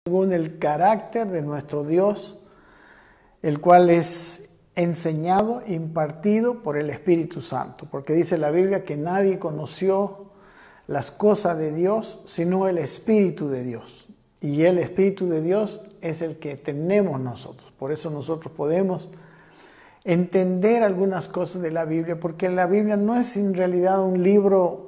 según el carácter de nuestro Dios, el cual es enseñado, impartido por el Espíritu Santo, porque dice la Biblia que nadie conoció las cosas de Dios sino el Espíritu de Dios, y el Espíritu de Dios es el que tenemos nosotros. Por eso nosotros podemos entender algunas cosas de la Biblia, porque la Biblia no es en realidad un libro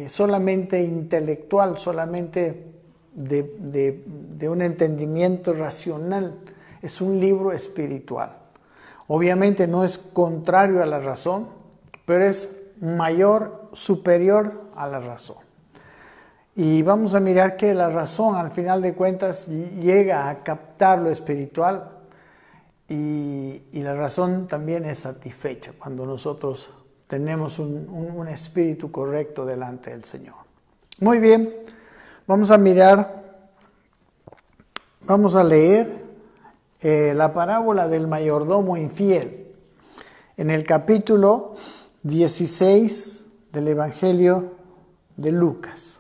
solamente intelectual, solamente de un entendimiento racional. Es un libro espiritual. Obviamente no es contrario a la razón, pero es mayor, superior a la razón. Y vamos a mirar que la razón, al final de cuentas, llega a captar lo espiritual, y la razón también es satisfecha cuando nosotros tenemos un espíritu correcto delante del Señor. Muy bien, vamos a leer la parábola del mayordomo infiel en el capítulo 16 del Evangelio de Lucas.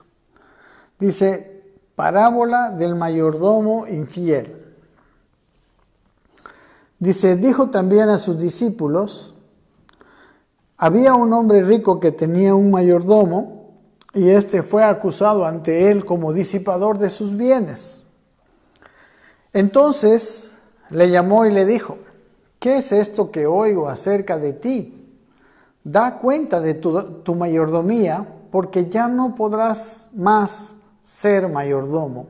Dice, parábola del mayordomo infiel. Dice, dijo también a sus discípulos, había un hombre rico que tenía un mayordomo, y éste fue acusado ante él como disipador de sus bienes. Entonces le llamó y le dijo, ¿qué es esto que oigo acerca de ti? Da cuenta de tu mayordomía, porque ya no podrás más ser mayordomo.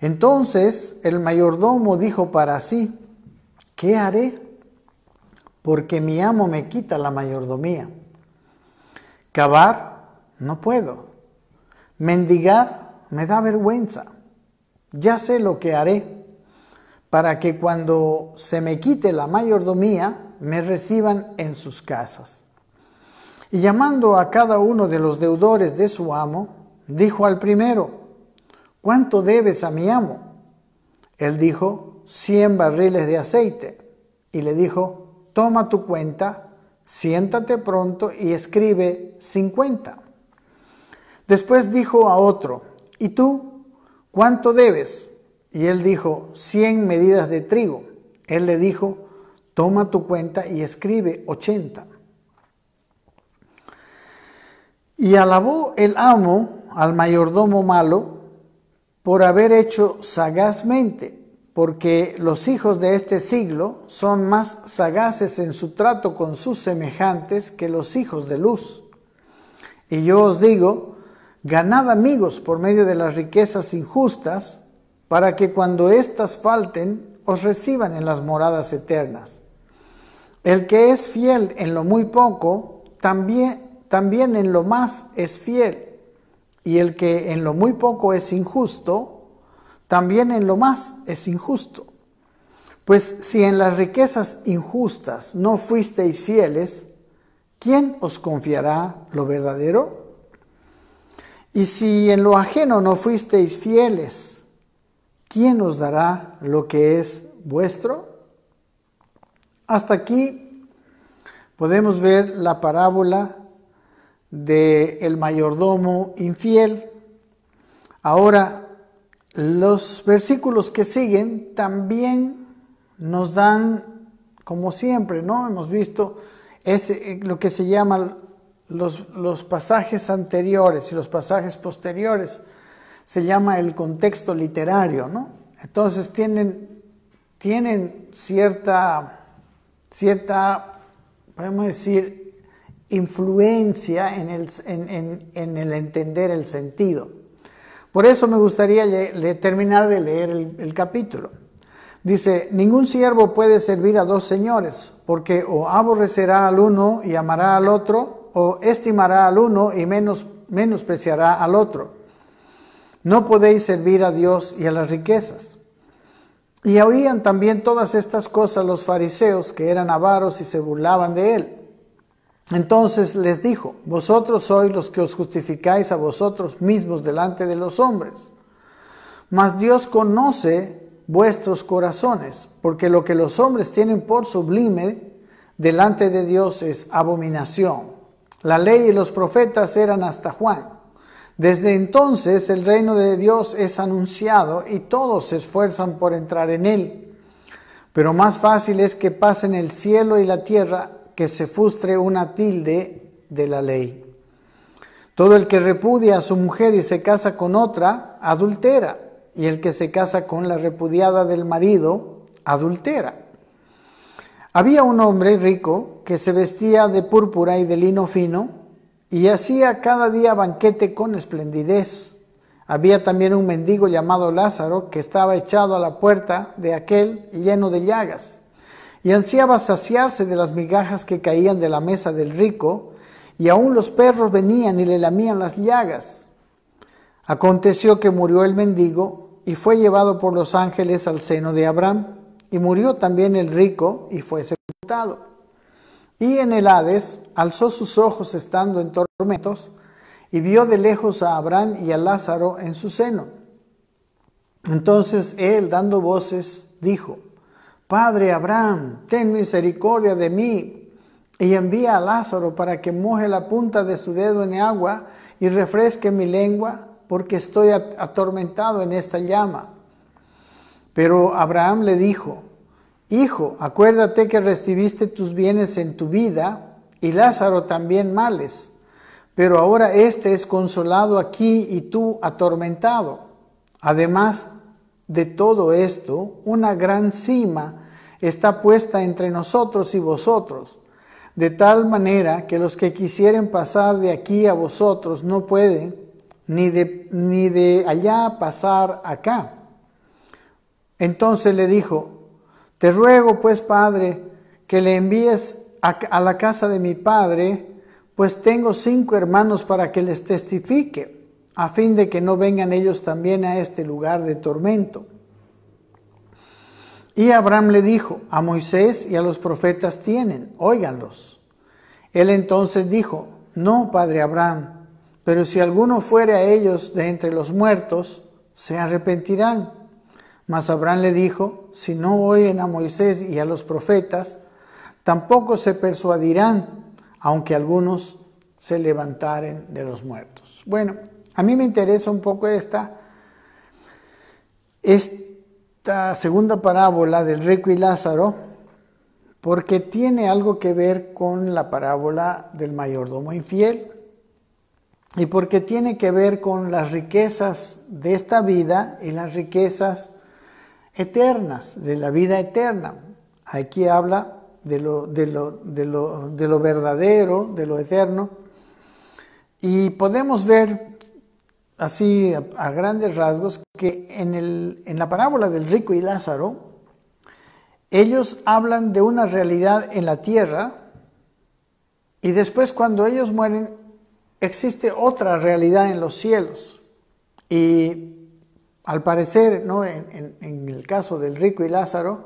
Entonces el mayordomo dijo para sí, ¿qué haré? Porque mi amo me quita la mayordomía. Cavar no puedo. Mendigar me da vergüenza. Ya sé lo que haré, para que cuando se me quite la mayordomía, me reciban en sus casas. Y llamando a cada uno de los deudores de su amo, dijo al primero, ¿cuánto debes a mi amo? Él dijo, 100 barriles de aceite. Y le dijo, toma tu cuenta, siéntate pronto y escribe 50. Después dijo a otro, ¿y tú cuánto debes? Y él dijo, 100 medidas de trigo. Él le dijo, toma tu cuenta y escribe 80. Y alabó el amo al mayordomo malo por haber hecho sagazmente, porque los hijos de este siglo son más sagaces en su trato con sus semejantes que los hijos de luz. Y yo os digo, ganad amigos por medio de las riquezas injustas, para que cuando éstas falten, os reciban en las moradas eternas. El que es fiel en lo muy poco, también en lo más es fiel. Y el que en lo muy poco es injusto, también en lo más es injusto. Pues si en las riquezas injustas no fuisteis fieles, ¿quién os confiará lo verdadero? Y si en lo ajeno no fuisteis fieles, ¿quién os dará lo que es vuestro? Hasta aquí podemos ver la parábola del mayordomo infiel. Ahora, los versículos que siguen también nos dan, como siempre, ¿no? Hemos visto lo que se llaman los pasajes anteriores y los pasajes posteriores. Se llama el contexto literario, ¿no? Entonces tienen cierta, podemos decir, influencia en el entender el sentido. Por eso me gustaría terminar de leer el capítulo. Dice, ningún siervo puede servir a dos señores, porque o aborrecerá al uno y amará al otro, o estimará al uno y menospreciará al otro. No podéis servir a Dios y a las riquezas. Y oían también todas estas cosas los fariseos, que eran avaros y se burlaban de él. Entonces les dijo, vosotros sois los que os justificáis a vosotros mismos delante de los hombres. Mas Dios conoce vuestros corazones, porque lo que los hombres tienen por sublime delante de Dios es abominación. La ley y los profetas eran hasta Juan. Desde entonces el reino de Dios es anunciado y todos se esfuerzan por entrar en él. Pero más fácil es que pasen el cielo y la tierra que se frustre una tilde de la ley. Todo el que repudia a su mujer y se casa con otra, adultera, y el que se casa con la repudiada del marido, adultera. Había un hombre rico que se vestía de púrpura y de lino fino y hacía cada día banquete con esplendidez. Había también un mendigo llamado Lázaro que estaba echado a la puerta de aquel lleno de llagas y ansiaba saciarse de las migajas que caían de la mesa del rico, y aún los perros venían y le lamían las llagas. Aconteció que murió el mendigo y fue llevado por los ángeles al seno de Abraham, y murió también el rico y fue sepultado. Y en el Hades alzó sus ojos estando en tormentos y vio de lejos a Abraham y a Lázaro en su seno. Entonces él, dando voces, dijo: Padre Abraham, ten misericordia de mí, y envía a Lázaro para que moje la punta de su dedo en agua y refresque mi lengua, porque estoy atormentado en esta llama. Pero Abraham le dijo: Hijo, acuérdate que recibiste tus bienes en tu vida, y Lázaro también males, pero ahora éste es consolado aquí y tú atormentado. Además de todo esto, una gran sima está puesta entre nosotros y vosotros, de tal manera que los que quisieren pasar de aquí a vosotros no pueden, ni de allá pasar acá. Entonces le dijo: Te ruego pues, Padre, que le envíes a la casa de mi padre, pues tengo 5 hermanos para que les testifique, a fin de que no vengan ellos también a este lugar de tormento. Y Abraham le dijo: A Moisés y a los profetas tienen, óiganlos. Él entonces dijo: No, padre Abraham, pero si alguno fuere a ellos de entre los muertos, se arrepentirán. Mas Abraham le dijo: Si no oyen a Moisés y a los profetas, tampoco se persuadirán, aunque algunos se levantaren de los muertos. Bueno, a mí me interesa un poco esta segunda parábola del rico y Lázaro, porque tiene algo que ver con la parábola del mayordomo infiel, y porque tiene que ver con las riquezas de esta vida y las riquezas eternas, de la vida eterna. Aquí habla de lo verdadero, de lo eterno, y podemos ver así a grandes rasgos que en la parábola del rico y Lázaro, ellos hablan de una realidad en la tierra, y después cuando ellos mueren existe otra realidad en los cielos. Y al parecer, ¿no?, en el caso del rico y Lázaro,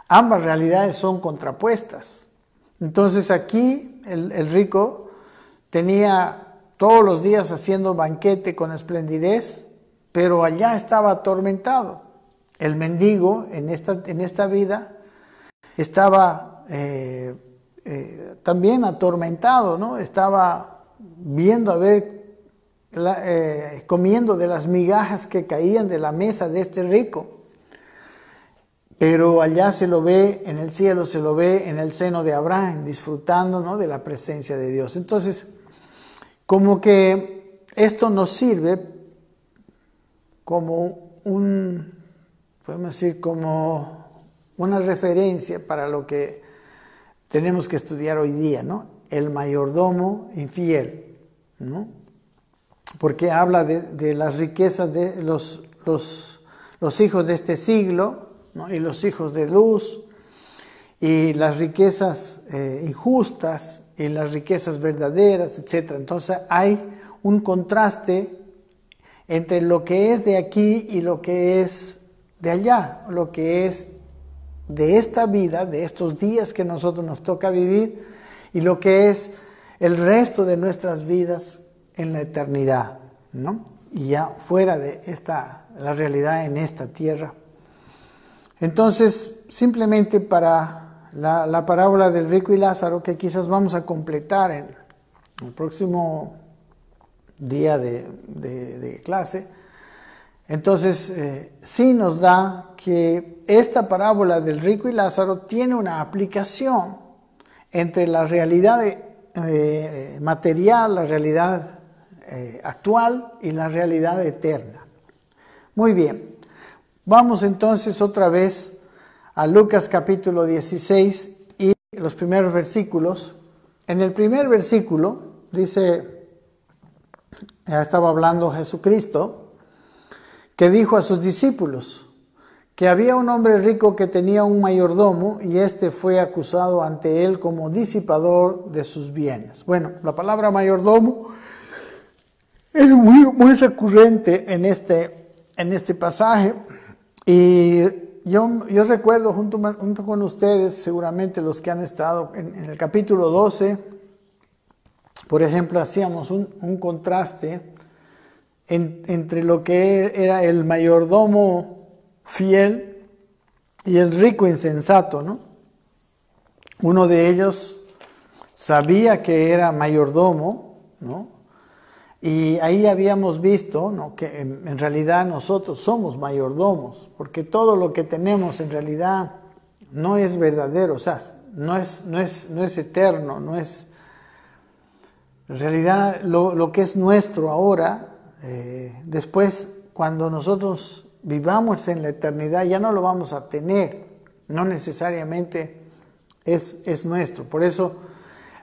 ambas realidades son contrapuestas. Entonces aquí el rico tenía todos los días haciendo banquete con esplendidez, pero allá estaba atormentado. El mendigo en esta vida estaba también atormentado, ¿no? Estaba viendo a ver, comiendo de las migajas que caían de la mesa de este rico. Pero allá se lo ve, en el cielo se lo ve en el seno de Abraham, disfrutando, ¿no?, de la presencia de Dios. Entonces, como que esto nos sirve como podemos decir, como una referencia para lo que tenemos que estudiar hoy día, ¿no? El mayordomo infiel, ¿no? Porque habla de las riquezas de los hijos de este siglo, ¿no?, y los hijos de luz, y las riquezas injustas y las riquezas verdaderas, etc. Entonces hay un contraste entre lo que es de aquí y lo que es de allá, lo que es de esta vida, de estos días que nosotros nos toca vivir, y lo que es el resto de nuestras vidas en la eternidad, ¿no? Y ya fuera de la realidad en esta tierra. Entonces, simplemente para la parábola del rico y Lázaro, que quizás vamos a completar en el próximo día de clase. Entonces, sí nos da que esta parábola del rico y Lázaro tiene una aplicación entre la realidad material, la realidad actual y la realidad eterna. Muy bien, vamos entonces otra vez a Lucas capítulo 16 y los primeros versículos. En el primer versículo dice, ya estaba hablando Jesucristo, que dijo a sus discípulos que había un hombre rico que tenía un mayordomo y éste fue acusado ante él como disipador de sus bienes. Bueno, la palabra mayordomo es muy recurrente en este pasaje, y yo recuerdo junto con ustedes, seguramente los que han estado en el capítulo 12, por ejemplo, hacíamos un contraste entre lo que era el mayordomo fiel y el rico insensato, ¿no? Uno de ellos sabía que era mayordomo, ¿no? Y ahí habíamos visto, ¿no?, que en realidad nosotros somos mayordomos, porque todo lo que tenemos en realidad no es verdadero, o sea, no es eterno, no es... En realidad lo que es nuestro ahora, después cuando nosotros vivamos en la eternidad ya no lo vamos a tener, no necesariamente es nuestro. Por eso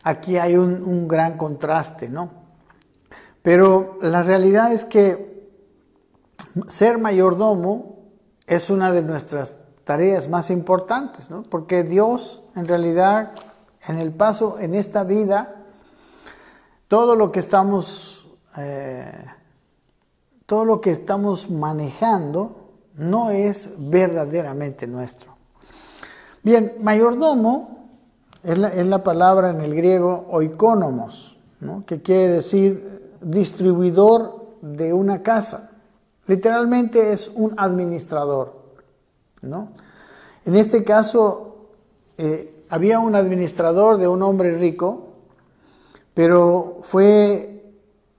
aquí hay un gran contraste, ¿no? Pero la realidad es que ser mayordomo es una de nuestras tareas más importantes, ¿no? Porque Dios, en realidad, en el paso en esta vida, todo lo que estamos manejando no es verdaderamente nuestro. Bien, mayordomo es la palabra en el griego oikonomos, ¿no?, que quiere decir distribuidor de una casa. Literalmente es un administrador, ¿no? En este caso, había un administrador de un hombre rico, pero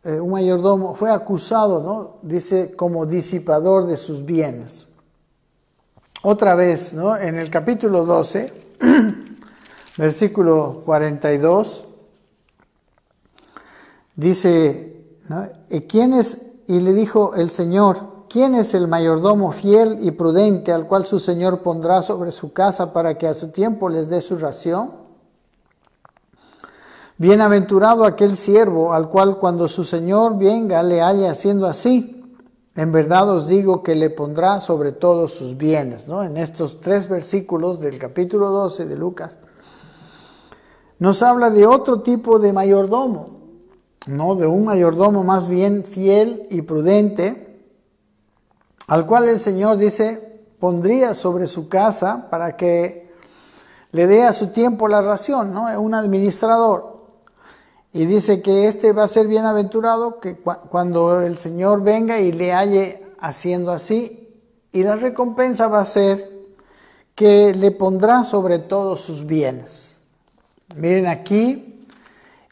un mayordomo fue acusado, ¿no?, dice, como disipador de sus bienes. Otra vez, ¿no?, en el capítulo 12, versículo 42, dice, ¿no?, y le dijo el Señor, ¿quién es el mayordomo fiel y prudente al cual su Señor pondrá sobre su casa para que a su tiempo les dé su ración? Bienaventurado aquel siervo al cual cuando su Señor venga le halle haciendo así. En verdad os digo que le pondrá sobre todos sus bienes, ¿no? En estos 3 versículos del capítulo 12 de Lucas nos habla de otro tipo de mayordomo, ¿no?, de un mayordomo más bien fiel y prudente, al cual el Señor dice pondría sobre su casa para que le dé a su tiempo la ración, ¿no?, un administrador. Y dice que este va a ser bienaventurado que cuando el Señor venga y le halle haciendo así, y la recompensa va a ser que le pondrá sobre todos sus bienes. Miren aquí,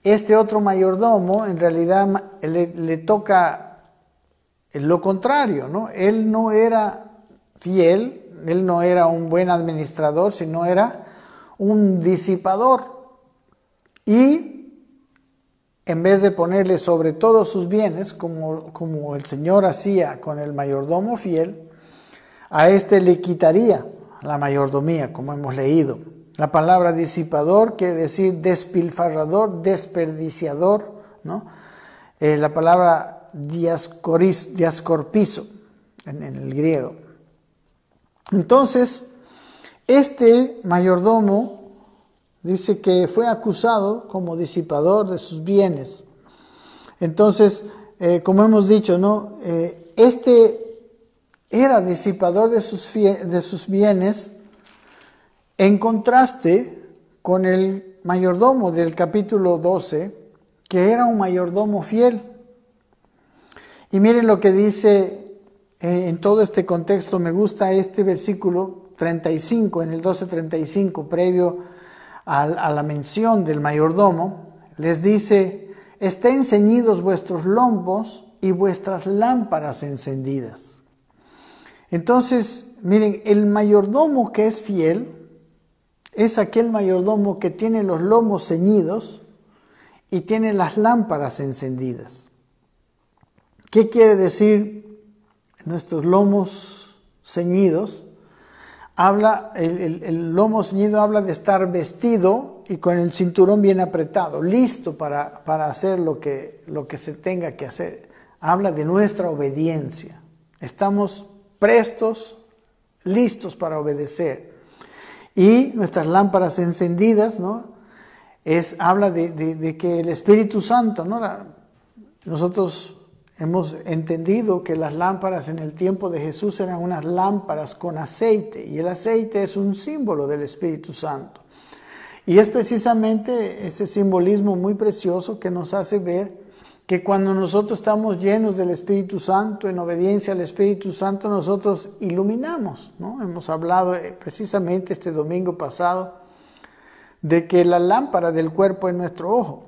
este otro mayordomo en realidad le toca lo contrario, ¿no? Él no era fiel, él no era un buen administrador, sino era un disipador. Y en vez de ponerle sobre todos sus bienes, como el Señor hacía con el mayordomo fiel, a este le quitaría la mayordomía, como hemos leído. La palabra disipador quiere decir despilfarrador, desperdiciador, ¿no? La palabra diascorpizo en el griego. Entonces, este mayordomo dice que fue acusado como disipador de sus bienes. Entonces, como hemos dicho, ¿no?, este era disipador de sus bienes, en contraste con el mayordomo del capítulo 12, que era un mayordomo fiel. Y miren lo que dice en todo este contexto. Me gusta este versículo 35, en el 12:35, previo a la mención del mayordomo. Les dice, estén ceñidos vuestros lombos y vuestras lámparas encendidas. Entonces, miren, el mayordomo que es fiel es aquel mayordomo que tiene los lomos ceñidos y tiene las lámparas encendidas. ¿Qué quiere decir nuestros lomos ceñidos? El lomo ceñido habla de estar vestido y con el cinturón bien apretado, listo para hacer lo que se tenga que hacer. Habla de nuestra obediencia. Estamos prestos, listos para obedecer. Y nuestras lámparas encendidas, ¿no? Habla de que el Espíritu Santo, ¿no? Nosotros hemos entendido que las lámparas en el tiempo de Jesús eran unas lámparas con aceite, y el aceite es un símbolo del Espíritu Santo. Y es precisamente ese simbolismo muy precioso que nos hace ver que cuando nosotros estamos llenos del Espíritu Santo, en obediencia al Espíritu Santo, nosotros iluminamos, ¿no? Hemos hablado precisamente este domingo pasado de que la lámpara del cuerpo es nuestro ojo,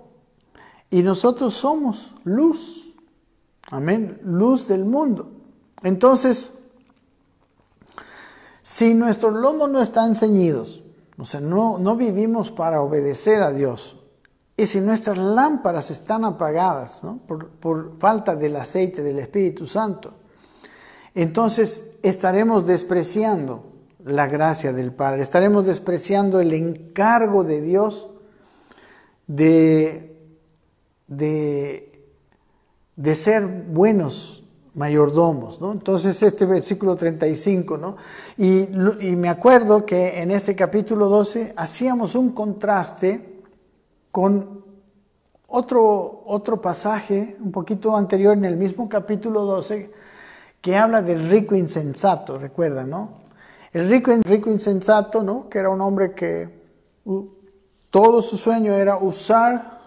y nosotros somos luz. Amén, luz del mundo. Entonces, si nuestros lomos no están ceñidos, o sea, no vivimos para obedecer a Dios, y si nuestras lámparas están apagadas, ¿no? por falta del aceite del Espíritu Santo, entonces estaremos despreciando la gracia del Padre, estaremos despreciando el encargo de Dios de ser buenos mayordomos, ¿no? Entonces este versículo 35, ¿no? Y me acuerdo que en este capítulo 12 hacíamos un contraste con otro pasaje un poquito anterior en el mismo capítulo 12 que habla del rico insensato, recuerdan, ¿no? El rico insensato, ¿no? Que era un hombre que todo su sueño era usar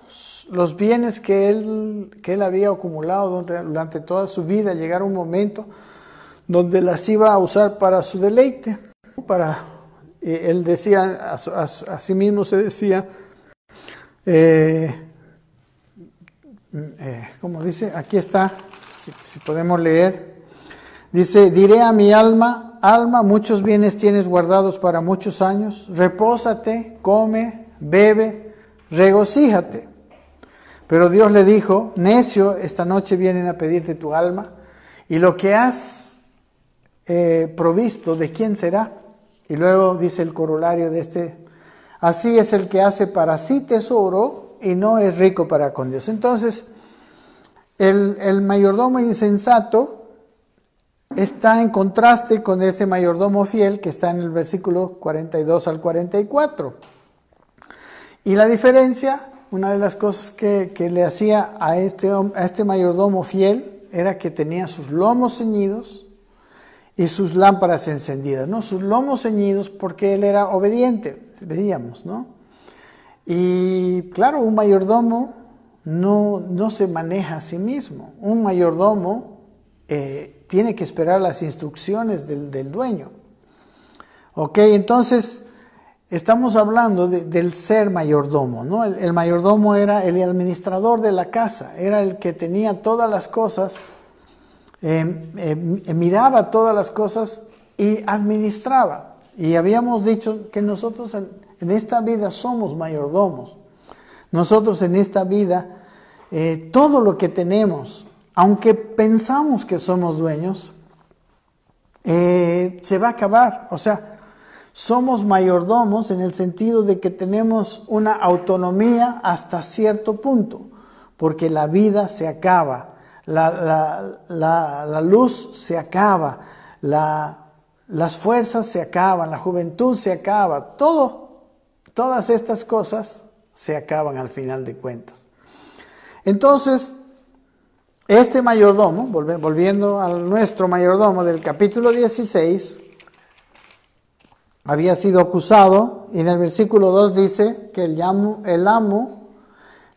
los bienes que él había acumulado durante toda su vida, llegar a un momento donde las iba a usar para su deleite. Él decía, a sí mismo se decía, como dice, aquí está, si podemos leer, dice, diré a mi alma, muchos bienes tienes guardados para muchos años, repósate, come, bebe, regocíjate. Pero Dios le dijo, necio, esta noche vienen a pedirte tu alma, y lo que has provisto, ¿de quién será? Y luego dice el corolario de este, así es el que hace para sí tesoro y no es rico para con Dios. Entonces, el mayordomo insensato está en contraste con este mayordomo fiel que está en el versículo 42 al 44. Y la diferencia, una de las cosas que le hacía a este mayordomo fiel era que tenía sus lomos ceñidos y sus lámparas encendidas, ¿no? Sus lomos ceñidos porque él era obediente, veíamos, ¿no? Y claro, un mayordomo no se maneja a sí mismo. Un mayordomo tiene que esperar las instrucciones del dueño. Ok, entonces estamos hablando del ser mayordomo, ¿no? El mayordomo era el administrador de la casa, era el que tenía todas las cosas, miraba todas las cosas y administraba. Y habíamos dicho que nosotros en esta vida somos mayordomos. Nosotros en esta vida, todo lo que tenemos, aunque pensamos que somos dueños, se va a acabar. O sea, somos mayordomos en el sentido de que tenemos una autonomía hasta cierto punto, porque la vida se acaba, la luz se acaba, las fuerzas se acaban, la juventud se acaba, todas estas cosas se acaban al final de cuentas. Entonces, este mayordomo, volviendo a nuestro mayordomo del capítulo 16, había sido acusado, y en el versículo 2 dice que el amo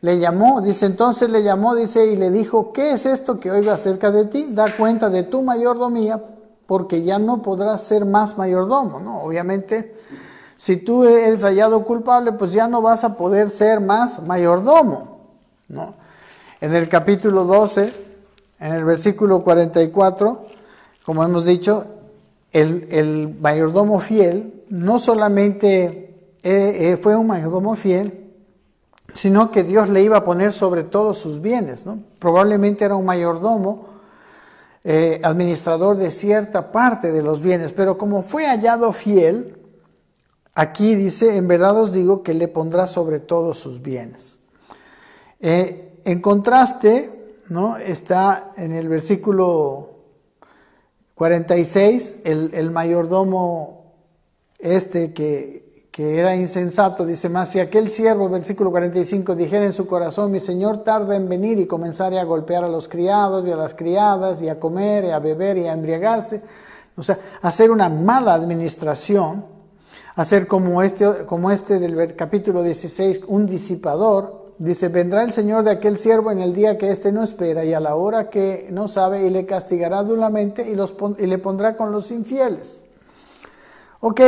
le llamó, dice, entonces le llamó, dice, y le dijo, ¿qué es esto que oigo acerca de ti? Da cuenta de tu mayordomía, porque ya no podrás ser más mayordomo, ¿no? Obviamente, si tú eres hallado culpable, pues ya no vas a poder ser más mayordomo, ¿no? En el capítulo 12, en el versículo 44, como hemos dicho, el mayordomo fiel no solamente fue un mayordomo fiel, sino que Dios le iba a poner sobre todos sus bienes, ¿no? Probablemente era un mayordomo, administrador de cierta parte de los bienes, pero como fue hallado fiel, aquí dice, en verdad os digo que le pondrá sobre todos sus bienes. En contraste, ¿no? Está en el versículo 46, el mayordomo que era insensato, dice más, si aquel siervo, versículo 45, dijera en su corazón, mi señor tarda en venir, y comenzara a golpear a los criados y a las criadas, y a comer, y a beber, y a embriagarse, o sea, hacer una mala administración, hacer como este del capítulo 16, un disipador, dice, vendrá el Señor de aquel siervo en el día que éste no espera y a la hora que no sabe, y le castigará duramente y le pondrá con los infieles. Ok,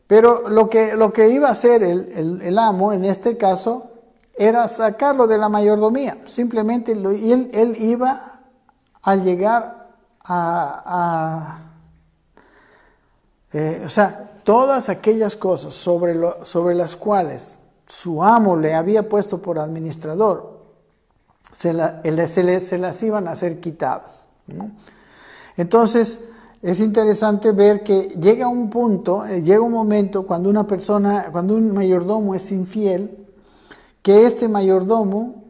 pero lo que iba a hacer el amo en este caso era sacarlo de la mayordomía. Simplemente él iba a llegar o sea, todas aquellas cosas sobre las cuales su amo le había puesto por administrador, se las iban a ser quitadas, ¿no? Entonces, es interesante ver que llega un momento cuando un mayordomo es infiel, que este mayordomo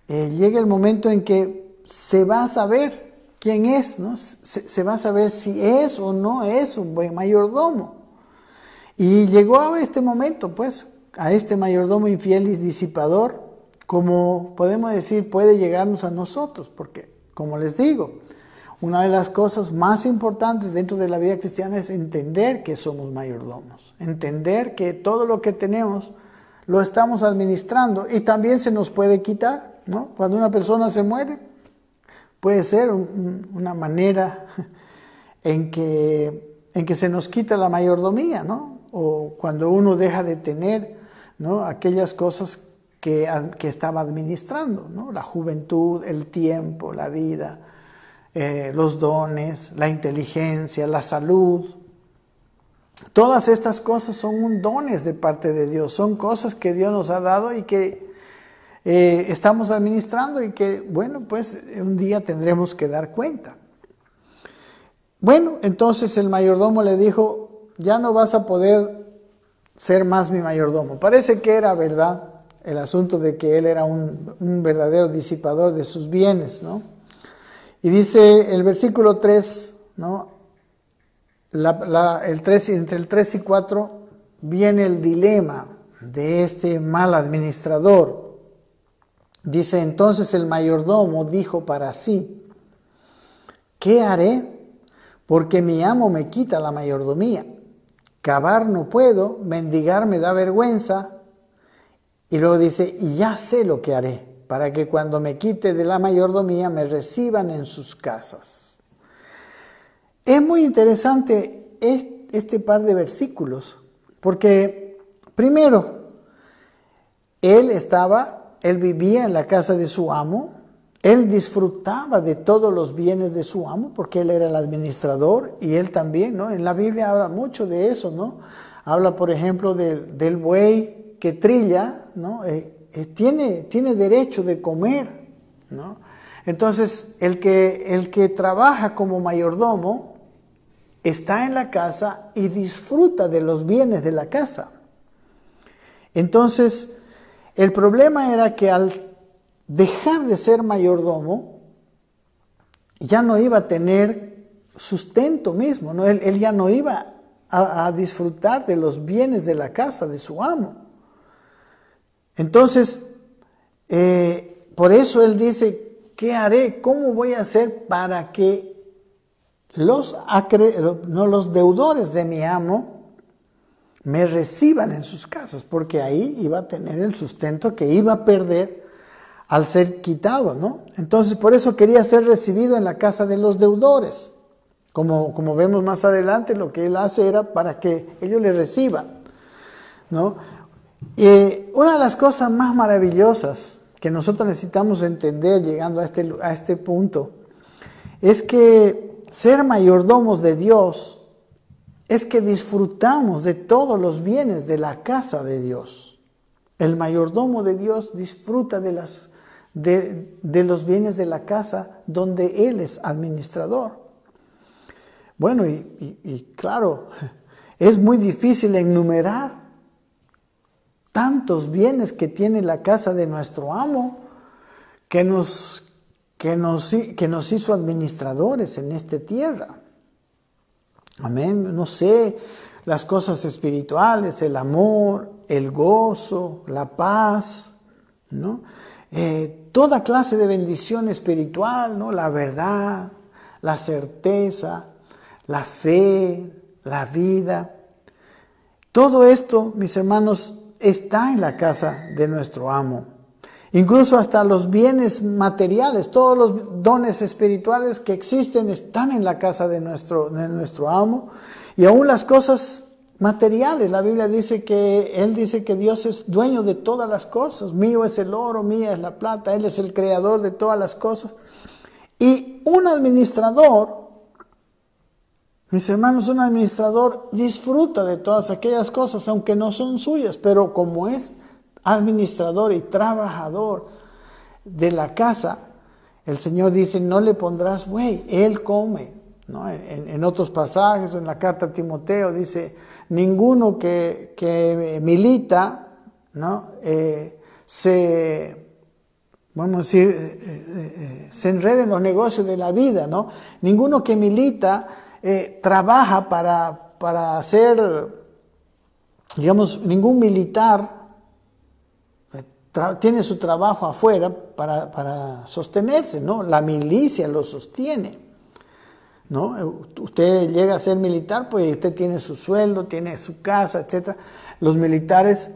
llega el momento en que se va a saber quién es, ¿no? Se va a saber si es o no es un buen mayordomo. Y llegó a este momento, pues, a este mayordomo infiel y disipador, como podemos decir, puede llegarnos a nosotros, porque, como les digo, una de las cosas más importantes dentro de la vida cristiana es entender que somos mayordomos, entender que todo lo que tenemos lo estamos administrando y también se nos puede quitar, ¿no? Cuando una persona se muere, puede ser una manera en que se nos quita la mayordomía, ¿no? O cuando uno deja de tener, ¿no?, aquellas cosas que estaba administrando, ¿no? La juventud, el tiempo, la vida, los dones, la inteligencia, la salud. Todas estas cosas son dones de parte de Dios, son cosas que Dios nos ha dado y que estamos administrando y que, bueno, pues un día tendremos que dar cuenta. Bueno, entonces el mayordomo le dijo, ya no vas a poder ser más mi mayordomo. Parece que era verdad el asunto de que él era un verdadero disipador de sus bienes, ¿no? Y dice el versículo 3, ¿no? Entre el 3 y 4 viene el dilema de este mal administrador. Dice, entonces el mayordomo dijo para sí, ¿qué haré? Porque mi amo me quita la mayordomía. Cavar no puedo, mendigar me da vergüenza. Y luego dice, y ya sé lo que haré, para que cuando me quite de la mayordomía me reciban en sus casas. Es muy interesante este par de versículos, porque primero, él vivía en la casa de su amo, él disfrutaba de todos los bienes de su amo, porque él era el administrador y él también, ¿no? En la Biblia habla mucho de eso, ¿no? Habla, por ejemplo, del buey que trilla, ¿no? Tiene derecho de comer, ¿no? Entonces, el que trabaja como mayordomo está en la casa y disfruta de los bienes de la casa. Entonces, el problema era que al dejar de ser mayordomo, ya no iba a tener sustento mismo, ¿no? Él ya no iba a disfrutar de los bienes de la casa de su amo. Entonces, por eso él dice, ¿qué haré? ¿Cómo voy a hacer para que los deudores de mi amo me reciban en sus casas? Porque ahí iba a tener el sustento que iba a perder al ser quitado, ¿no? Entonces, por eso quería ser recibido en la casa de los deudores. Como vemos más adelante, lo que él hace era para que ellos le reciban, ¿no? Una de las cosas más maravillosas que nosotros necesitamos entender llegando a este punto, es que ser mayordomos de Dios es que disfrutamos de todos los bienes de la casa de Dios. El mayordomo de Dios disfruta de los bienes de la casa donde Él es administrador. Bueno, y claro, es muy difícil enumerar tantos bienes que tiene la casa de nuestro amo, que nos hizo administradores en esta tierra. Amén. No sé, las cosas espirituales, el amor, el gozo, la paz, ¿no? Toda clase de bendición espiritual, ¿no? La verdad, la certeza, la fe, la vida. Todo esto, mis hermanos, está en la casa de nuestro amo. Incluso hasta los bienes materiales, todos los dones espirituales que existen están en la casa de nuestro amo. Y aún las cosas materiales, la Biblia dice Él dice que Dios es dueño de todas las cosas. Mío es el oro, mía es la plata, Él es el creador de todas las cosas. Y un administrador, mis hermanos, un administrador disfruta de todas aquellas cosas, aunque no son suyas, pero como es administrador y trabajador de la casa, el Señor dice, no le pondrás buey, Él come, ¿no? En otros pasajes, en la carta a Timoteo, dice, ninguno que milita, ¿no? se enreda en los negocios de la vida, ¿no? Ninguno que milita trabaja para hacer, digamos, ningún militar tiene su trabajo afuera para sostenerse, ¿no? La milicia lo sostiene, ¿no? Usted llega a ser militar, pues usted tiene su sueldo, tiene su casa, etc. Los militares,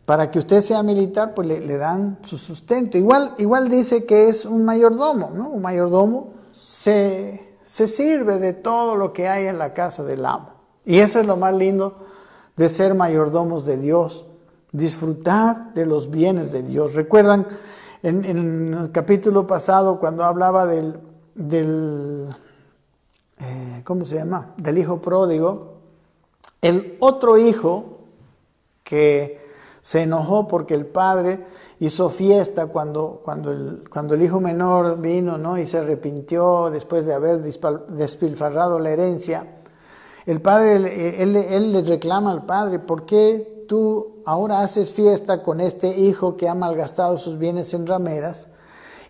para que usted sea militar, pues le dan su sustento. Igual dice que es un mayordomo, ¿no? Un mayordomo se sirve de todo lo que hay en la casa del amo. Y eso es lo más lindo de ser mayordomos de Dios, disfrutar de los bienes de Dios. ¿Recuerdan en el capítulo pasado cuando hablaba ¿cómo se llama? Del hijo pródigo? El otro hijo que se enojó porque el padre hizo fiesta cuando el hijo menor vino, ¿no? Y se arrepintió después de haber despilfarrado la herencia. El padre, él le reclama al padre, ¿por qué tú ahora haces fiesta con este hijo que ha malgastado sus bienes en rameras?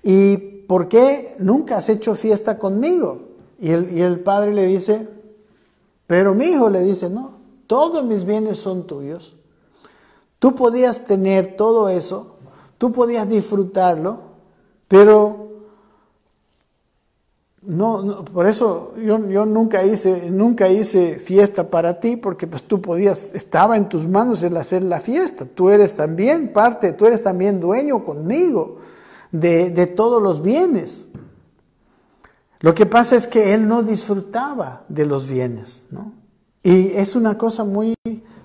¿Y por qué nunca has hecho fiesta conmigo? Y el padre le dice, pero mi hijo, le dice, no, todos mis bienes son tuyos. Tú podías tener todo eso, tú podías disfrutarlo, pero no, por eso yo nunca hice fiesta para ti, porque pues tú estaba en tus manos el hacer la fiesta. Tú eres también dueño conmigo de todos los bienes. Lo que pasa es que él no disfrutaba de los bienes, ¿no? Y es una cosa muy,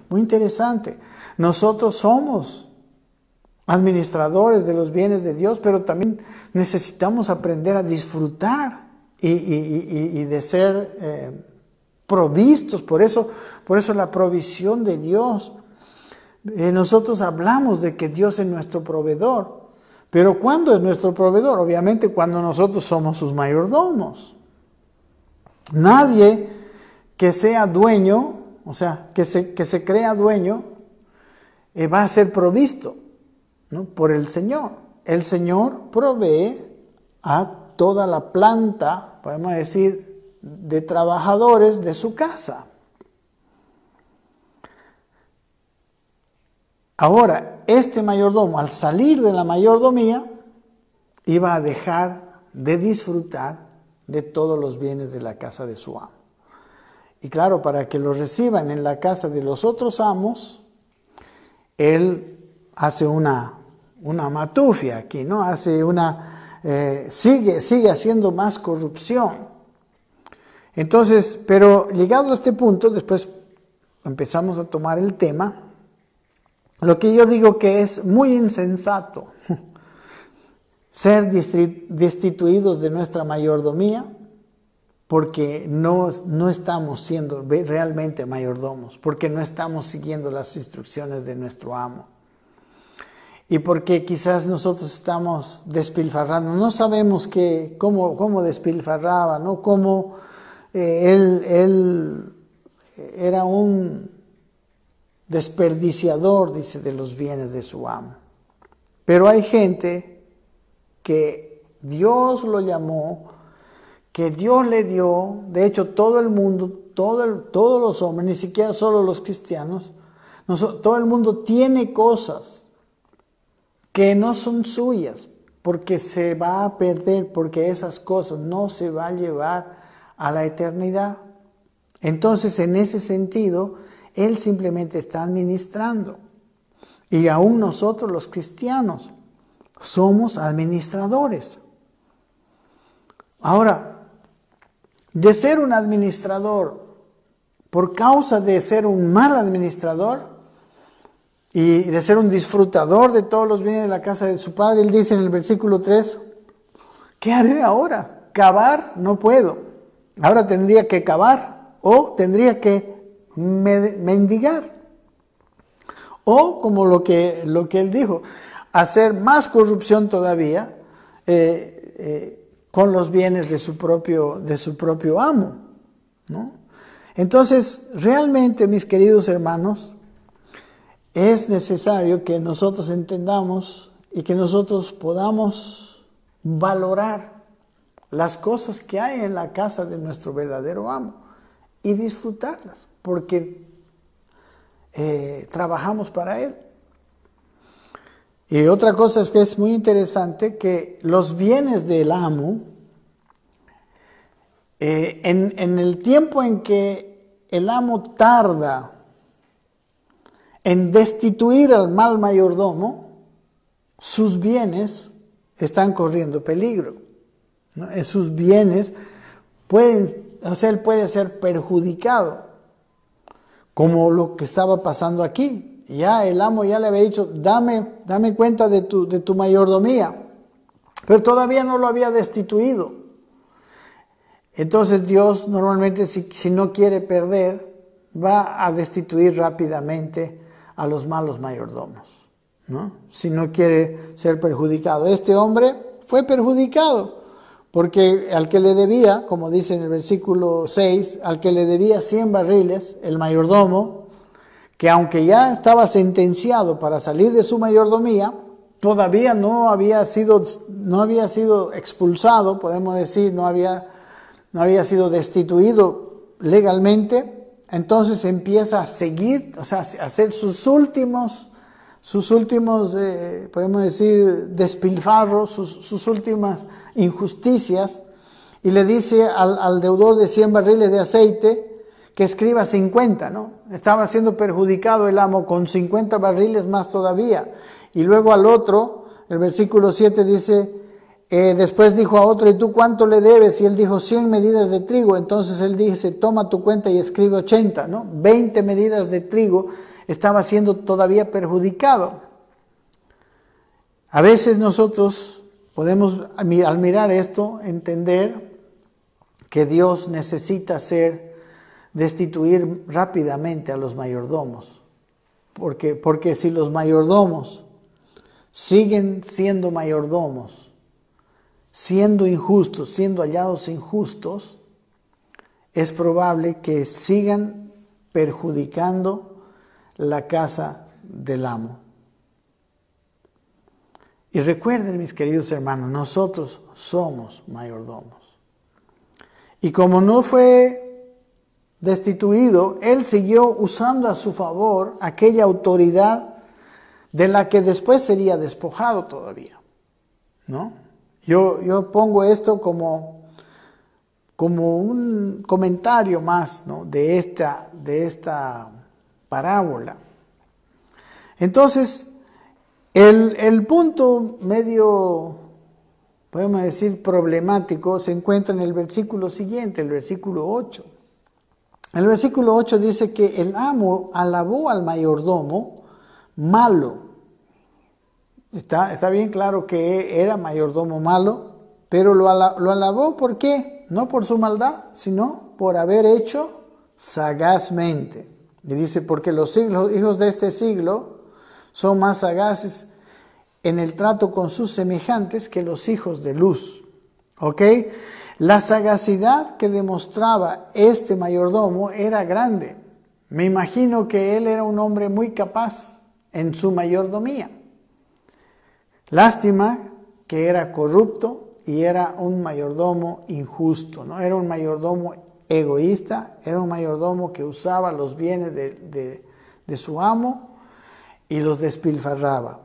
muy interesante. Nosotros somos administradores de los bienes de Dios, pero también necesitamos aprender a disfrutar y de ser provistos. Por eso la provisión de Dios. Nosotros hablamos de que Dios es nuestro proveedor. Pero ¿cuándo es nuestro proveedor? Obviamente cuando nosotros somos sus mayordomos. Nadie que sea dueño, o sea, que se crea dueño, va a ser provisto, ¿no? Por el Señor. El Señor provee a toda la planta, podemos decir, de trabajadores de su casa. Ahora, este mayordomo, al salir de la mayordomía, iba a dejar de disfrutar de todos los bienes de la casa de su amo. Y claro, para que los reciban en la casa de los otros amos, él hace una matufia aquí, ¿no? Sigue haciendo más corrupción. Entonces, pero llegado a este punto, después empezamos a tomar el tema. Lo que yo digo que es muy insensato ser destituidos de nuestra mayordomía porque no estamos siendo realmente mayordomos, porque no estamos siguiendo las instrucciones de nuestro amo. Y porque quizás nosotros estamos despilfarrando, no sabemos cómo despilfarraba, ¿no? Cómo él era un desperdiciador, dice, de los bienes de su amo. Pero hay gente que Dios lo llamó, que Dios le dio, de hecho todo el mundo, todos los hombres, ni siquiera solo los cristianos, todo el mundo tiene cosas que no son suyas, porque se va a perder, porque esas cosas no se va a llevar a la eternidad. Entonces, en ese sentido, Él simplemente está administrando. Y aún nosotros los cristianos somos administradores. Ahora, de ser un administrador por causa de ser un mal administrador y de ser un disfrutador de todos los bienes de la casa de su padre, Él dice en el versículo 3, ¿qué haré ahora? Cavar no puedo. Ahora tendría que cavar o tendría que mendigar. O como lo que Él dijo, hacer más corrupción todavía con los bienes de su propio amo, ¿no? Entonces, realmente, mis queridos hermanos, es necesario que nosotros entendamos y que nosotros podamos valorar las cosas que hay en la casa de nuestro verdadero amo y disfrutarlas, porque trabajamos para Él. Y otra cosa es que es muy interesante que los bienes del amo, en el tiempo en que el amo tarda en destituir al mal mayordomo, sus bienes están corriendo peligro, ¿no? Sus bienes él puede ser perjudicado, como lo que estaba pasando aquí. Ya el amo ya le había dicho, dame cuenta de tu mayordomía, pero todavía no lo había destituido. Entonces Dios normalmente, si no quiere perder, va a destituir rápidamente a los malos mayordomos, ¿no? Si no quiere ser perjudicado. Este hombre fue perjudicado porque al que le debía, como dice en el versículo 6, al que le debía 100 barriles, el mayordomo, que aunque ya estaba sentenciado para salir de su mayordomía, todavía no había sido expulsado, podemos decir, no había sido destituido legalmente. Entonces empieza a seguir, o sea, a hacer sus últimos, podemos decir, despilfarros, sus últimas injusticias, y le dice al deudor de 100 barriles de aceite que escriba 50, ¿no? Estaba siendo perjudicado el amo con 50 barriles más todavía. Y luego al otro, el versículo 7 dice, después dijo a otro, ¿y tú cuánto le debes? Y él dijo 100 medidas de trigo. Entonces él dice, toma tu cuenta y escribe 80, ¿no? 20 medidas de trigo. Estaba siendo todavía perjudicado. A veces nosotros podemos, al mirar esto, entender que Dios necesita destituir rápidamente a los mayordomos. Porque si los mayordomos siguen siendo mayordomos, siendo injustos, siendo hallados injustos, es probable que sigan perjudicando la casa del amo. Y recuerden, mis queridos hermanos, nosotros somos mayordomos. Y como no fue destituido, él siguió usando a su favor aquella autoridad de la que después sería despojado todavía, ¿no? Yo pongo esto como un comentario más, ¿no?, de esta parábola. Entonces, el punto medio, podemos decir, problemático se encuentra en el versículo siguiente, el versículo 8. El versículo 8 dice que el amo alabó al mayordomo malo Está bien claro que era mayordomo malo, pero lo alabó ¿por qué? No por su maldad, sino por haber hecho sagazmente. Y dice, porque los hijos de este siglo son más sagaces en el trato con sus semejantes que los hijos de luz. ¿Ok? La sagacidad que demostraba este mayordomo era grande. Me imagino que él era un hombre muy capaz en su mayordomía. Lástima que era corrupto y era un mayordomo injusto, ¿no? Era un mayordomo egoísta, era un mayordomo que usaba los bienes de su amo y los despilfarraba,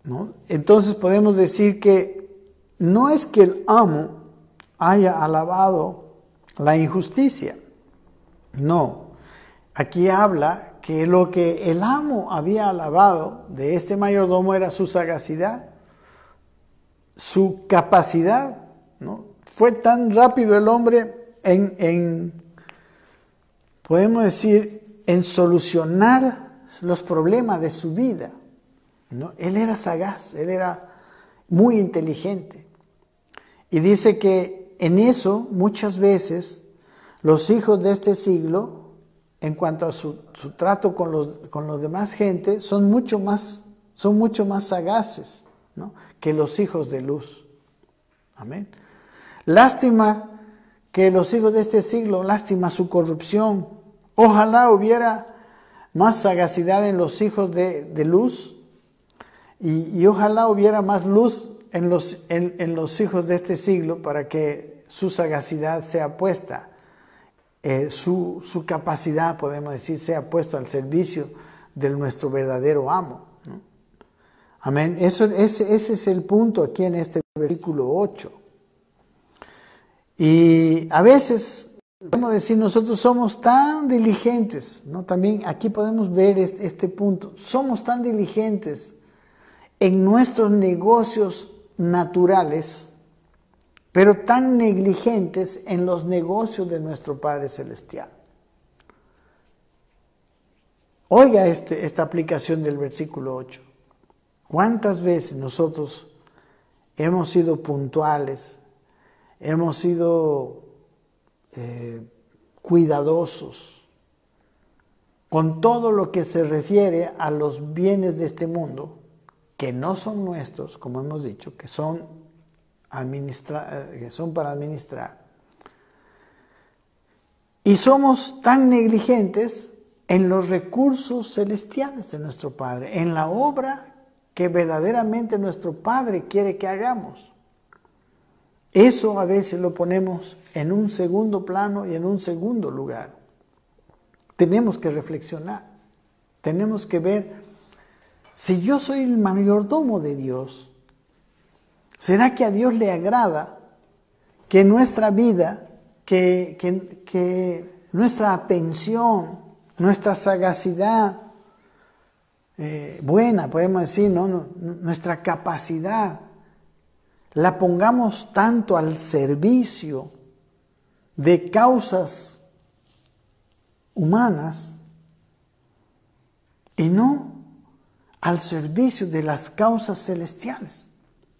¿no? Entonces podemos decir que no es que el amo haya alabado la injusticia, no. Aquí habla que lo que el amo había alabado de este mayordomo era su sagacidad, su capacidad, ¿no? Fue tan rápido el hombre podemos decir, en solucionar los problemas de su vida, ¿no? Él era sagaz, él era muy inteligente. Y dice que en eso muchas veces los hijos de este siglo, en cuanto a su trato con los demás gente, son mucho más sagaces, ¿no? Que los hijos de luz. Amén. Lástima que los hijos de este siglo, lástima su corrupción. Ojalá hubiera más sagacidad en los hijos de luz y ojalá hubiera más luz en los hijos de este siglo para que su sagacidad sea puesta. Su capacidad, podemos decir, sea puesto al servicio de nuestro verdadero amo, ¿no? Amén. Ese es el punto aquí en este versículo 8. Y a veces, podemos decir, nosotros somos tan diligentes, ¿no? También aquí podemos ver este punto. Somos tan diligentes en nuestros negocios naturales, pero tan negligentes en los negocios de nuestro Padre Celestial. Oiga esta aplicación del versículo 8. ¿Cuántas veces nosotros hemos sido puntuales, hemos sido cuidadosos con todo lo que se refiere a los bienes de este mundo, que no son nuestros, como hemos dicho, que son para administrar? Y somos tan negligentes en los recursos celestiales de nuestro Padre, en la obra que verdaderamente nuestro Padre quiere que hagamos. Eso a veces lo ponemos en un segundo plano y en un segundo lugar. Tenemos que reflexionar, tenemos que ver, si yo soy el mayordomo de Dios, ¿será que a Dios le agrada que nuestra vida, que nuestra atención, nuestra sagacidad buena, podemos decir, ¿no? Nuestra capacidad, la pongamos tanto al servicio de causas humanas y no al servicio de las causas celestiales,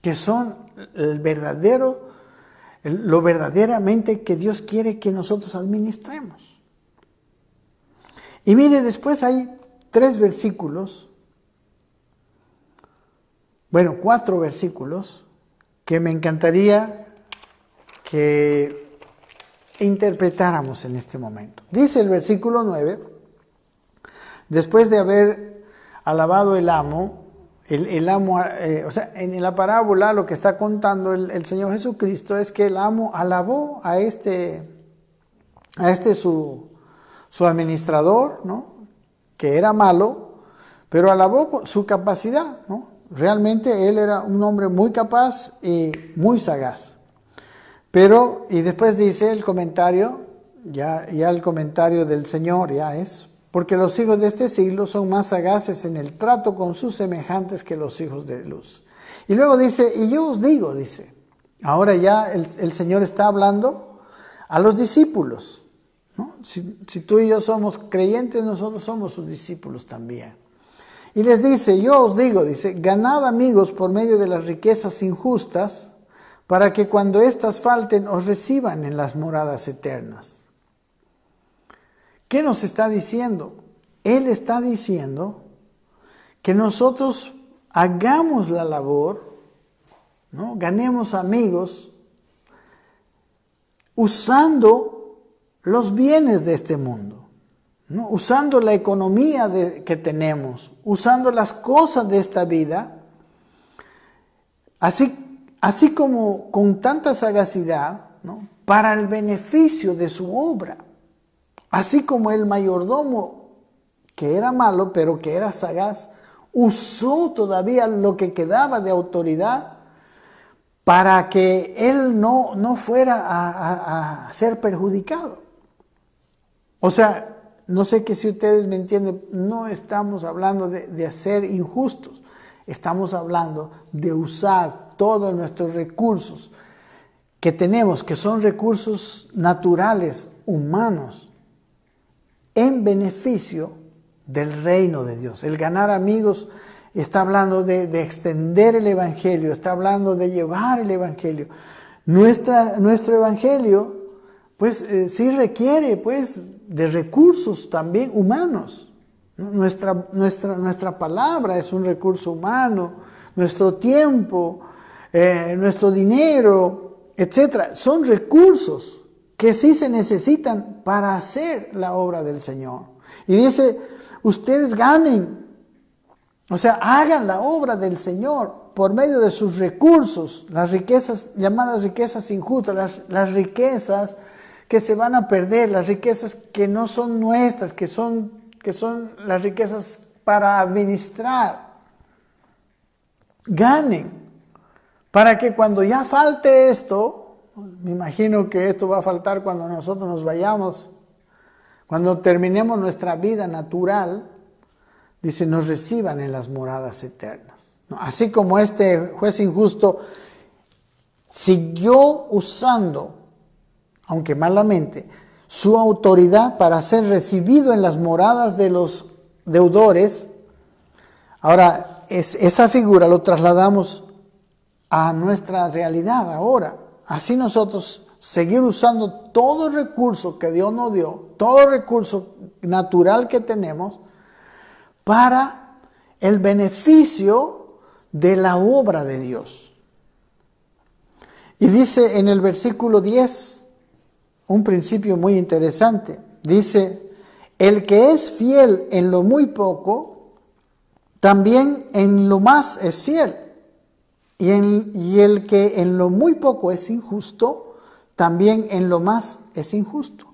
que son lo verdaderamente que Dios quiere que nosotros administremos? Y mire, después hay 4 versículos que me encantaría que interpretáramos en este momento. Dice el versículo 9, después de haber alabado el amo, o sea, en la parábola lo que está contando el Señor Jesucristo es que el amo alabó a su administrador, ¿no? Que era malo, pero alabó por su capacidad, ¿no? Realmente él era un hombre muy capaz y muy sagaz. Y después dice el comentario, ya el comentario del Señor ya es, porque los hijos de este siglo son más sagaces en el trato con sus semejantes que los hijos de luz. Y luego dice, y yo os digo, dice, ahora ya el Señor está hablando a los discípulos, ¿no? Si tú y yo somos creyentes, nosotros somos sus discípulos también. Y les dice, yo os digo, dice, ganad amigos por medio de las riquezas injustas, para que cuando éstas falten os reciban en las moradas eternas. ¿Qué nos está diciendo? Él está diciendo que nosotros hagamos la labor, ¿no? Ganemos amigos usando los bienes de este mundo, ¿no? Usando la economía que tenemos, usando las cosas de esta vida, así como con tanta sagacidad, ¿no? Para el beneficio de su obra. Así como el mayordomo, que era malo, pero que era sagaz, usó todavía lo que quedaba de autoridad para que él no fuera a ser perjudicado. O sea, no sé que si ustedes me entienden, no estamos hablando de ser injustos, estamos hablando de usar todos nuestros recursos que tenemos, que son recursos naturales, humanos, en beneficio del reino de Dios. El ganar amigos está hablando de extender el evangelio, está hablando de llevar el evangelio. Nuestro evangelio, pues sí requiere, pues, de recursos también humanos. Nuestra palabra es un recurso humano, nuestro tiempo, nuestro dinero, etcétera, son recursos que sí se necesitan para hacer la obra del Señor. Y dice, ustedes ganen, o sea, hagan la obra del Señor por medio de sus recursos, las riquezas, llamadas riquezas injustas, las riquezas que se van a perder, las riquezas que no son nuestras, que son las riquezas para administrar. Ganen, para que cuando ya falte esto, me imagino que esto va a faltar cuando nosotros nos vayamos, cuando terminemos nuestra vida natural, dice, nos reciban en las moradas eternas. Así como este juez injusto siguió usando, aunque malamente, su autoridad para ser recibido en las moradas de los deudores. Ahora, esa figura lo trasladamos a nuestra realidad ahora. Así nosotros seguir usando todo el recurso que Dios nos dio, todo el recurso natural que tenemos, para el beneficio de la obra de Dios. Y dice en el versículo 10, un principio muy interesante. Dice, el que es fiel en lo muy poco, también en lo más es fiel. Y el que en lo muy poco es injusto, también en lo más es injusto.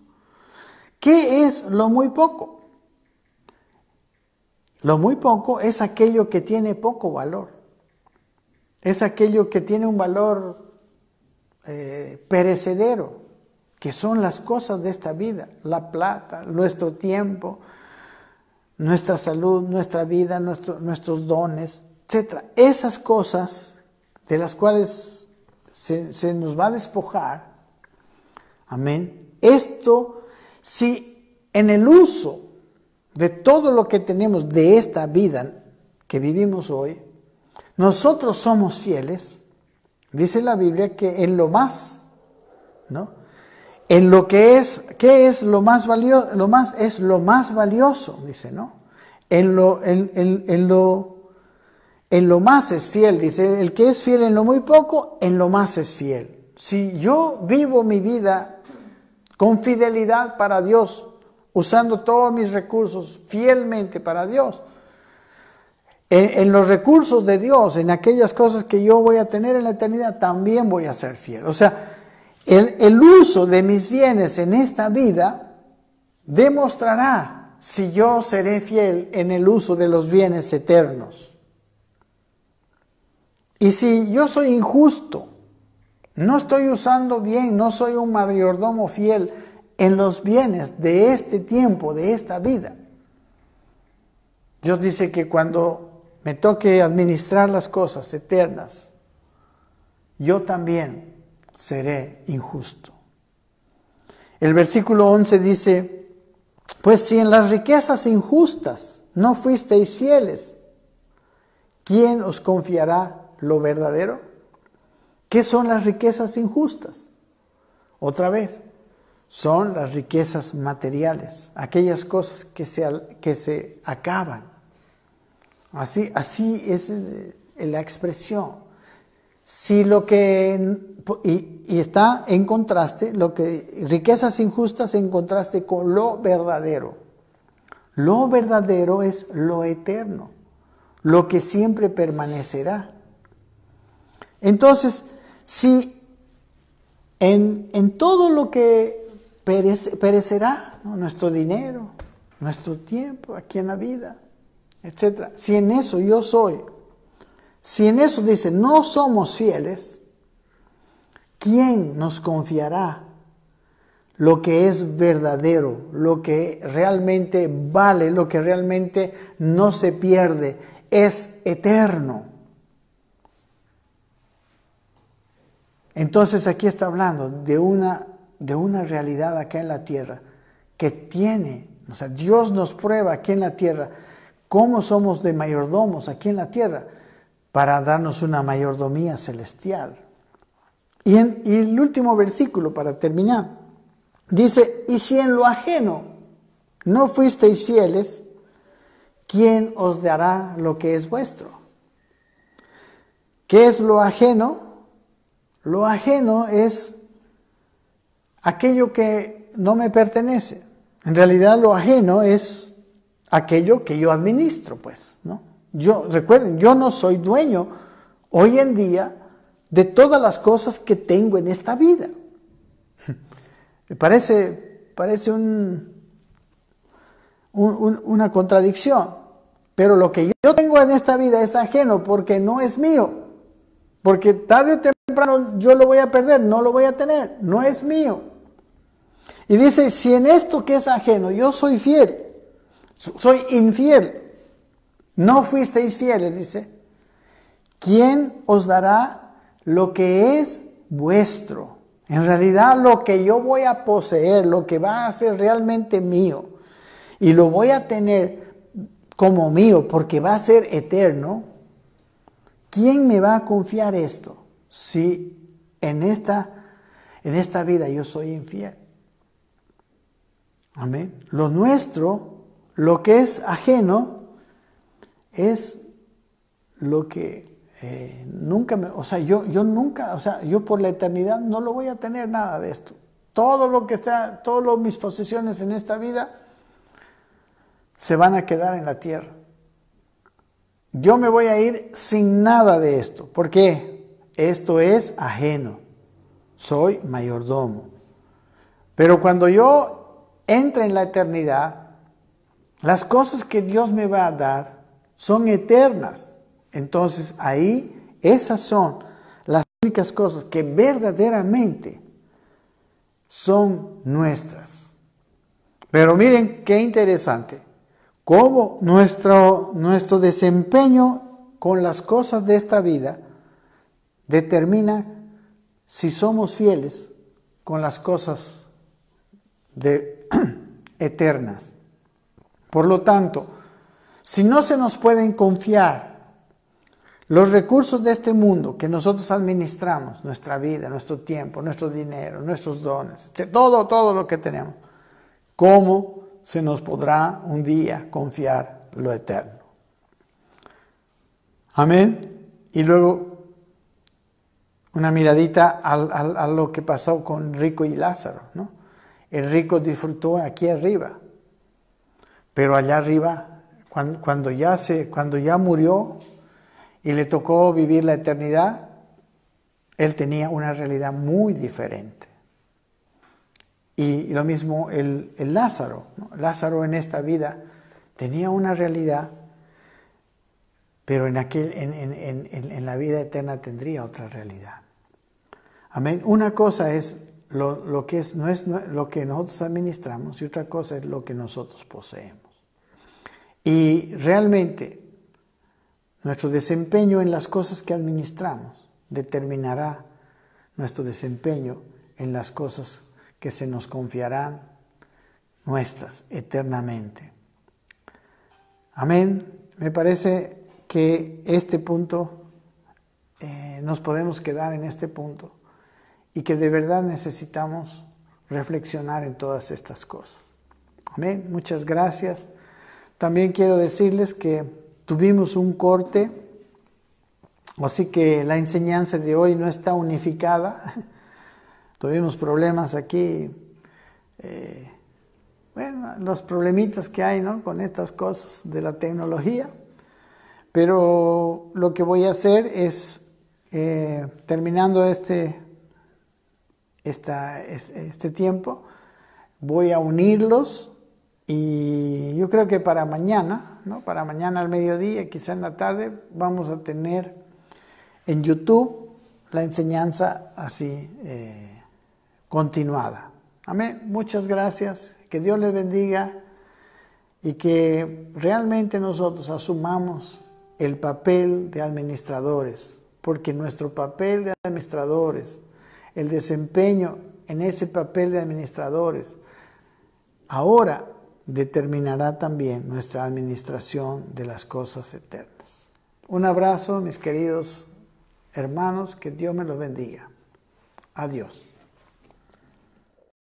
¿Qué es lo muy poco? Lo muy poco es aquello que tiene poco valor. Es aquello que tiene un valor perecedero, que son las cosas de esta vida, la plata, nuestro tiempo, nuestra salud, nuestra vida, nuestros dones, etc. Esas cosas de las cuales se nos va a despojar. Amén. Esto, si en el uso de todo lo que tenemos de esta vida que vivimos hoy, nosotros somos fieles, dice la Biblia que en lo más, ¿no? En lo que es, ¿qué es lo más valioso? Es lo más valioso, dice, ¿no? En lo más es fiel, dice, el que es fiel en lo muy poco, en lo más es fiel. Si yo vivo mi vida con fidelidad para Dios, usando todos mis recursos fielmente para Dios, en los recursos de Dios, en aquellas cosas que yo voy a tener en la eternidad, también voy a ser fiel. O sea, el uso de mis bienes en esta vida demostrará si yo seré fiel en el uso de los bienes eternos. Y si yo soy injusto, no estoy usando bien, no soy un mayordomo fiel en los bienes de este tiempo, de esta vida, Dios dice que cuando me toque administrar las cosas eternas, yo también seré injusto. El versículo 11 dice, pues si en las riquezas injustas no fuisteis fieles, ¿quién os confiará lo verdadero? ¿Qué son las riquezas injustas? Otra vez, son las riquezas materiales, aquellas cosas que se acaban. Así es la expresión. Si lo que, y está en contraste, riquezas injustas en contraste con lo verdadero. Lo verdadero es lo eterno, lo que siempre permanecerá. Entonces, si en todo lo que perecerá, ¿no?, nuestro dinero, nuestro tiempo aquí en la vida, etc. Si en eso yo soy, si en eso dice no somos fieles, ¿quién nos confiará lo que es verdadero, lo que realmente vale, lo que realmente no se pierde, es eterno? Entonces aquí está hablando de una realidad acá en la tierra que tiene, o sea, Dios nos prueba aquí en la tierra cómo somos de mayordomos aquí en la tierra para darnos una mayordomía celestial. Y el último versículo para terminar, dice, y si en lo ajeno no fuisteis fieles, ¿quién os dará lo que es vuestro? ¿Qué es lo ajeno? Lo ajeno es aquello que no me pertenece. En realidad lo ajeno es aquello que yo administro, pues, ¿no? Recuerden, yo no soy dueño hoy en día de todas las cosas que tengo en esta vida. Me parece una contradicción, pero lo que yo tengo en esta vida es ajeno porque no es mío, porque tarde o temprano yo lo voy a perder, no lo voy a tener, no es mío. Y dice, si en esto que es ajeno yo soy fiel, soy infiel, no fuisteis fieles, dice, ¿quién os dará lo que es vuestro? En realidad lo que yo voy a poseer, lo que va a ser realmente mío, y lo voy a tener como mío porque va a ser eterno. ¿Quién me va a confiar esto si en esta vida yo soy infiel? Amén. Lo nuestro, lo que es ajeno, es lo que nunca yo por la eternidad no lo voy a tener nada de esto. Todas mis posesiones en esta vida se van a quedar en la tierra. Yo me voy a ir sin nada de esto. ¿Por qué? Esto es ajeno. Soy mayordomo. Pero cuando yo entre en la eternidad, las cosas que Dios me va a dar son eternas. Entonces ahí esas son las únicas cosas que verdaderamente son nuestras. Pero miren qué interesante, cómo nuestro desempeño con las cosas de esta vida determina si somos fieles con las cosas eternas. Por lo tanto, si no se nos pueden confiar los recursos de este mundo que nosotros administramos, nuestra vida, nuestro tiempo, nuestro dinero, nuestros dones, todo lo que tenemos, ¿cómo se nos podrá un día confiar lo eterno? Amén. Y luego una miradita a lo que pasó con Rico y Lázaro, ¿no? El rico disfrutó aquí arriba, pero allá arriba, cuando ya murió y le tocó vivir la eternidad, él tenía una realidad muy diferente. Y lo mismo el Lázaro, ¿no? Lázaro en esta vida tenía una realidad, pero en la vida eterna tendría otra realidad. Amén. Una cosa es lo que nosotros administramos y otra cosa es lo que nosotros poseemos. Y realmente nuestro desempeño en las cosas que administramos determinará nuestro desempeño en las cosas que se nos confiarán nuestras eternamente. Amén. Me parece que este punto, nos podemos quedar en este punto y que de verdad necesitamos reflexionar en todas estas cosas. Amén. Muchas gracias. También quiero decirles que tuvimos un corte, así que la enseñanza de hoy no está unificada. Tuvimos problemas aquí, los problemitas que hay, ¿no?, con estas cosas de la tecnología. Pero lo que voy a hacer es, terminando este tiempo, voy a unirlos y yo creo que para mañana, ¿no?, para mañana al mediodía, quizá en la tarde, vamos a tener en YouTube la enseñanza así continuada. Amén. Muchas gracias. Que Dios les bendiga y que realmente nosotros asumamos el papel de administradores, porque nuestro papel de administradores, el desempeño en ese papel de administradores, ahora determinará también nuestra administración de las cosas eternas. Un abrazo, mis queridos hermanos, que Dios me los bendiga. Adiós.